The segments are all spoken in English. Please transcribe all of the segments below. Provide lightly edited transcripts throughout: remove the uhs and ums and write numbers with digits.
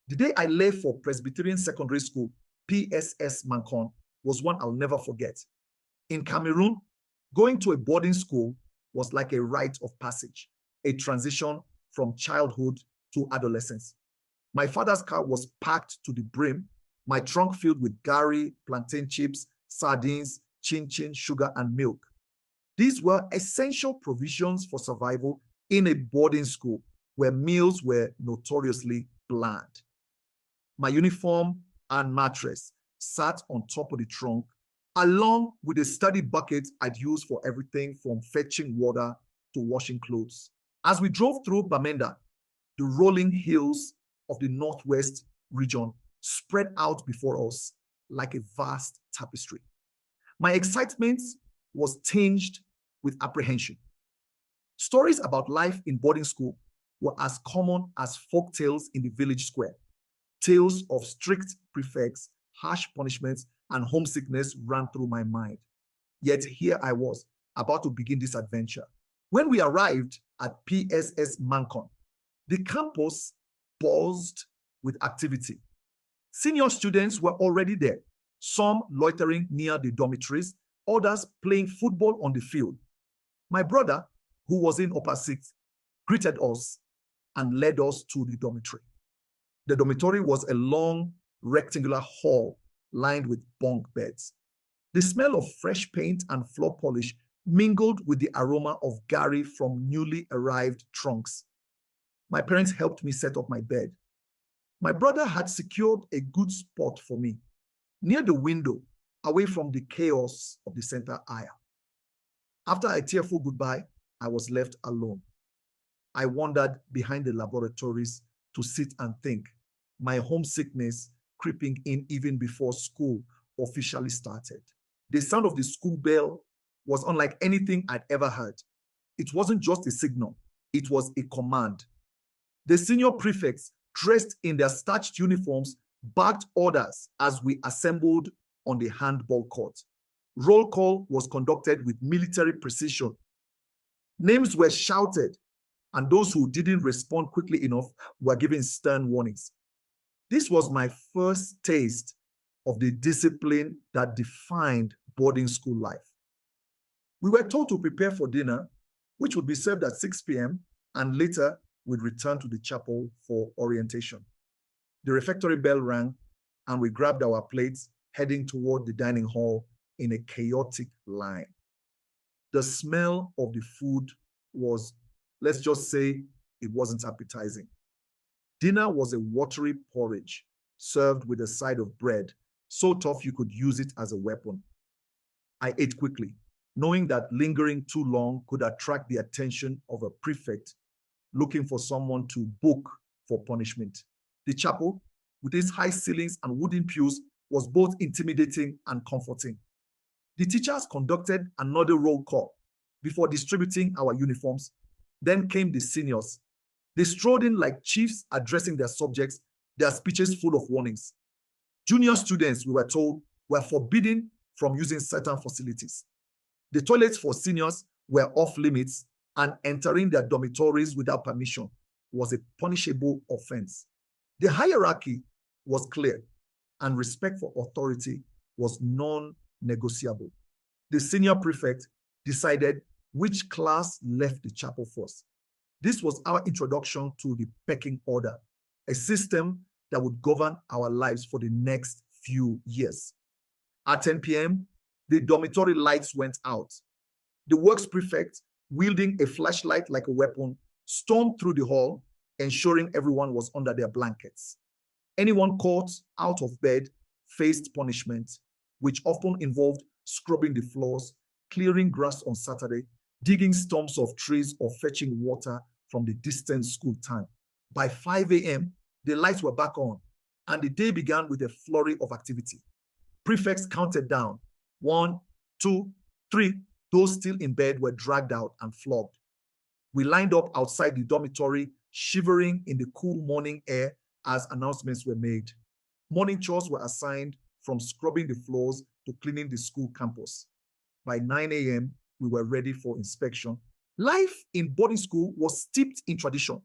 The day I left for Presbyterian Secondary School, PSS Mankon, was one I'll never forget. In Cameroon, going to a boarding school was like a rite of passage, a transition from childhood to adolescence. My father's car was packed to the brim, my trunk filled with garri, plantain chips, sardines, chin-chin, sugar, and milk. These were essential provisions for survival in a boarding school where meals were notoriously bland. My uniform and mattress sat on top of the trunk, along with a study bucket I'd use for everything from fetching water to washing clothes. As we drove through Bamenda, the rolling hills of the northwest region spread out before us like a vast tapestry. My excitement was tinged with apprehension. Stories about life in boarding school were as common as folktales in the village square. Tales of strict prefects, harsh punishments, and homesickness ran through my mind. Yet here I was, about to begin this adventure. When we arrived at PSS Mankon, the campus buzzed with activity. Senior students were already there, some loitering near the dormitories, others playing football on the field. My brother, who was in upper sixth, greeted us and led us to the dormitory. The dormitory was a long, rectangular hall lined with bunk beds. The smell of fresh paint and floor polish mingled with the aroma of garri from newly arrived trunks. My parents helped me set up my bed. My brother had secured a good spot for me, near the window, away from the chaos of the center aisle. After a tearful goodbye, I was left alone. I wandered behind the laboratories to sit and think, my homesickness creeping in even before school officially started. The sound of the school bell was unlike anything I'd ever heard. It wasn't just a signal, it was a command. The senior prefects, dressed in their starched uniforms, barked orders as we assembled on the handball court. Roll call was conducted with military precision. Names were shouted, and those who didn't respond quickly enough were given stern warnings. This was my first taste of the discipline that defined boarding school life. We were told to prepare for dinner, which would be served at 6 p.m., and later we'd return to the chapel for orientation. The refectory bell rang, and we grabbed our plates, heading toward the dining hall in a chaotic line. The smell of the food was, let's just say, it wasn't appetizing. Dinner was a watery porridge served with a side of bread, so tough you could use it as a weapon. I ate quickly, knowing that lingering too long could attract the attention of a prefect looking for someone to book for punishment. The chapel, with its high ceilings and wooden pews, was both intimidating and comforting. The teachers conducted another roll call before distributing our uniforms. Then came the seniors. They strolled in like chiefs addressing their subjects, their speeches full of warnings. Junior students, we were told, were forbidden from using certain facilities. The toilets for seniors were off limits, and entering their dormitories without permission was a punishable offense. The hierarchy was clear, and respect for authority was non-negotiable. The senior prefect decided which class left the chapel first. This was our introduction to the pecking order, a system that would govern our lives for the next few years. At 10 p.m., the dormitory lights went out. The works prefect, wielding a flashlight like a weapon, stormed through the hall, ensuring everyone was under their blankets. Anyone caught out of bed faced punishment, which often involved scrubbing the floors, clearing grass on Saturday, digging stumps of trees, or fetching water from the distant school tank. By 5 a.m., the lights were back on, and the day began with a flurry of activity. Prefects counted down. 1, 2, 3. Those still in bed were dragged out and flogged. We lined up outside the dormitory, shivering in the cool morning air as announcements were made. Morning chores were assigned, from scrubbing the floors to cleaning the school campus. By 9 a.m., we were ready for inspection. Life in boarding school was steeped in tradition.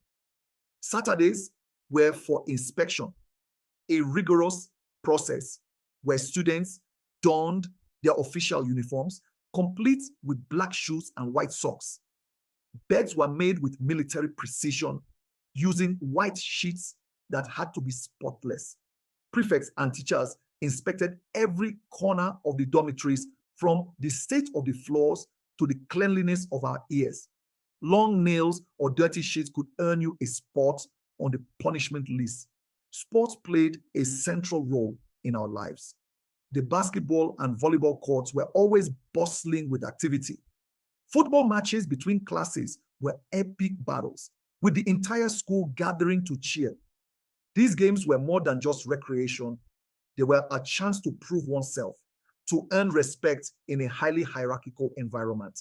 Saturdays were for inspection, a rigorous process where students donned their official uniforms, complete with black shoes and white socks. Beds were made with military precision using white sheets that had to be spotless. Prefects and teachers inspected every corner of the dormitories, from the state of the floors to the cleanliness of our ears. Long nails or dirty sheets could earn you a spot on the punishment list. Sports played a central role in our lives. The basketball and volleyball courts were always bustling with activity. Football matches between classes were epic battles, with the entire school gathering to cheer. These games were more than just recreation. They were a chance to prove oneself, to earn respect in a highly hierarchical environment.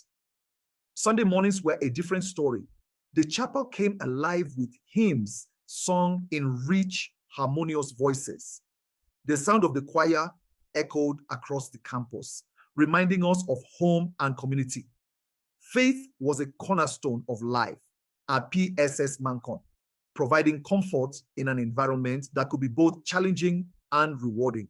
Sunday mornings were a different story. The chapel came alive with hymns sung in rich, harmonious voices. The sound of the choir echoed across the campus, reminding us of home and community. Faith was a cornerstone of life at PSS Mankon, providing comfort in an environment that could be both challenging and rewarding.